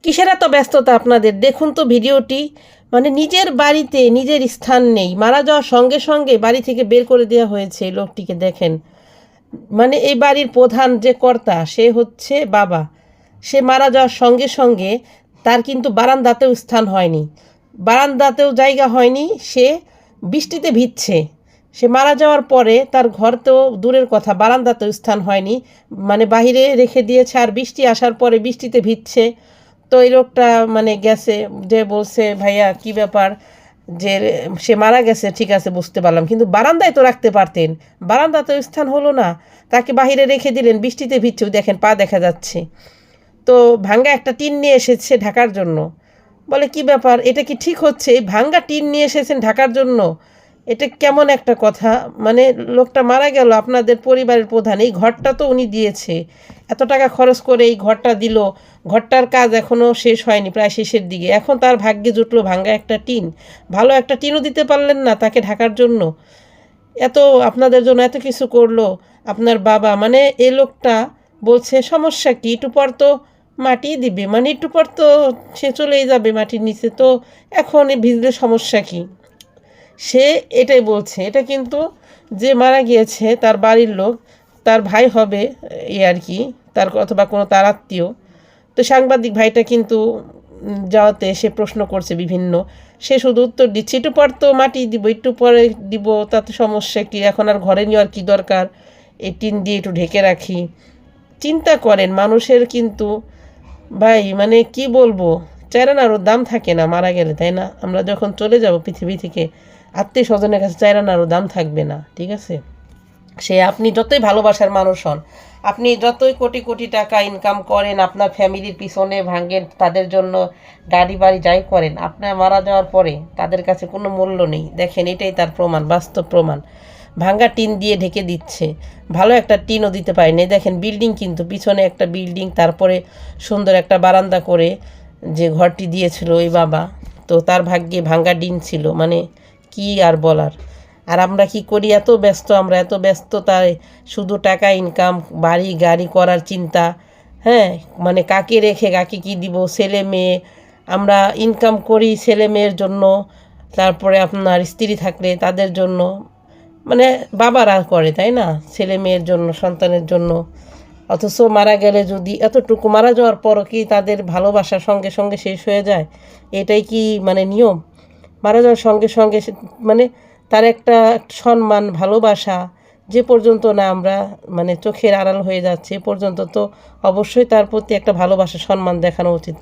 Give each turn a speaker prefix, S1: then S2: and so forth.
S1: কিসের এত ব্যস্ততা আপনাদের? দেখুন তো ভিডিওটি। মানে নিজের বাড়িতে নিজের স্থান নেই, মারা যাওয়ার সঙ্গে সঙ্গে বাড়ি থেকে বের করে দেওয়া হয়েছে এই লোকটিকে। দেখেন, মানে এই বাড়ির প্রধান যে কর্তা সে হচ্ছে বাবা। সে মারা যাওয়ার সঙ্গে সঙ্গে তার কিন্তু বারান্দাতেও স্থান হয়নি, বারান্দাতেও জায়গা হয়নি। সে বৃষ্টিতে ভিজছে। সে মারা যাওয়ার পরে তার ঘর তো দূরের কথা, বারান্দাতেও স্থান হয়নি, মানে বাহিরে রেখে দিয়েছে। আর বৃষ্টি আসার পরে বৃষ্টিতে ভিজছে। তো এই লোকটা মানে গেছে, যে বলছে ভাইয়া কি ব্যাপার, যে সে মারা গেছে, ঠিক আছে বুঝতে পারলাম, কিন্তু বারান্দায় তো রাখতে পারতেন, বারান্দাতেও স্থান হলো না, তাকে বাহিরে রেখে দিলেন, বৃষ্টিতে ভিজছেও, দেখেন পা দেখা যাচ্ছে। তো ভাঙ্গা একটা টিন নিয়ে এসেছে ঢাকার জন্য। বলে কি ব্যাপার, এটা কি ঠিক হচ্ছে? এই ভাঙ্গা টিন নিয়ে এসেছেন ঢাকার জন্য, এটা কেমন একটা কথা? মানে লোকটা মারা গেল, আপনাদের পরিবারের প্রধান, এই ঘরটা তো উনি দিয়েছে, এত টাকা খরচ করে এই ঘরটা দিল, ঘরটার কাজ এখনও শেষ হয়নি, প্রায় শেষের দিকে, এখন তার ভাগ্যে জুটলো ভাঙ্গা একটা টিন। ভালো একটা টিনও দিতে পারলেন না তাকে ঢাকার জন্য। এত আপনাদের জন্য এত কিছু করলো আপনার বাবা। মানে এই লোকটা বলছে সমস্যা কি, একটু পর তো মাটি দিবে, মানে একটু পর তো সে চলেই যাবে মাটির নিচে, তো এখন ভিজলে সমস্যা কি? সে এটাই বলছে। এটা কিন্তু যে মারা গিয়েছে তার বাড়ির লোক, তার ভাই হবে এই আর কি, তার অথবা কোনো তার আত্মীয়। তো সাংবাদিক ভাইটা কিন্তু যাওয়াতে সে প্রশ্ন করছে বিভিন্ন, সে শুধু উত্তর দিচ্ছে একটু পর তো মাটি দিব, একটু পরে দিব, তাতে সমস্যা কি, এখন আর ঘরে নেওয়ার কী দরকার, এই টিন দিয়ে একটু ঢেকে রাখি। চিন্তা করেন মানুষের কিন্তু, ভাই মানে কি বলবো, চাইরানারও দাম থাকে না মারা গেলে, তাই না? আমরা যখন চলে যাব পৃথিবী থেকে, আত্মীয় স্বজনের কাছে চাইরানারও দাম থাকবে না, ঠিক আছে? সে আপনি যতই ভালোবাসার মানুষ হন, আপনি যতই কোটি কোটি টাকা ইনকাম করেন, আপনার ফ্যামিলির পিছনে ভাঙেন, তাদের জন্য গাড়ি বাড়ি যাই করেন, আপনার মারা যাওয়ার পরে তাদের কাছে কোনো মূল্য নেই। দেখেন এটাই তার প্রমাণ, বাস্তব প্রমাণ। ভাঙ্গা টিন দিয়ে ঢেকে দিচ্ছে, ভালো একটা টিনও দিতে পারেনি। দেখেন বিল্ডিং, কিন্তু পিছনে একটা বিল্ডিং, তারপরে সুন্দর একটা বারান্দা করে যে ঘরটি দিয়েছিল ওই বাবা, তো তার ভাগ্যে ভাঙ্গা টিন ছিল। মানে কি আর বলার। আর আমরা কি করি, এত ব্যস্ত, আমরা এত ব্যস্ততায় শুধু টাকা ইনকাম, বাড়ি গাড়ি করার চিন্তা, হ্যাঁ, মানে কাকে রেখে কাকে কি দিব, ছেলে মেয়ে, আমরা ইনকাম করি ছেলে মেয়ের জন্য, তারপরে আপনার স্ত্রী থাকলে তাদের জন্য, মানে বাবারা করে, তাই না, ছেলে মেয়ের জন্য, সন্তানের জন্য। অথচ মারা গেলে যদি এতটুকু, মারা যাওয়ার পরও কি তাদের ভালোবাসা সঙ্গে সঙ্গে শেষ হয়ে যায়? এটাই কি মানে নিয়ম? মারা যাওয়ার সঙ্গে সঙ্গে মানে তার একটা সম্মান, ভালোবাসা যে পর্যন্ত না আমরা মানে চোখের আড়াল হয়ে যাচ্ছে, এ পর্যন্ত তো অবশ্যই তার প্রতি একটা ভালোবাসা, সম্মান দেখানো উচিত।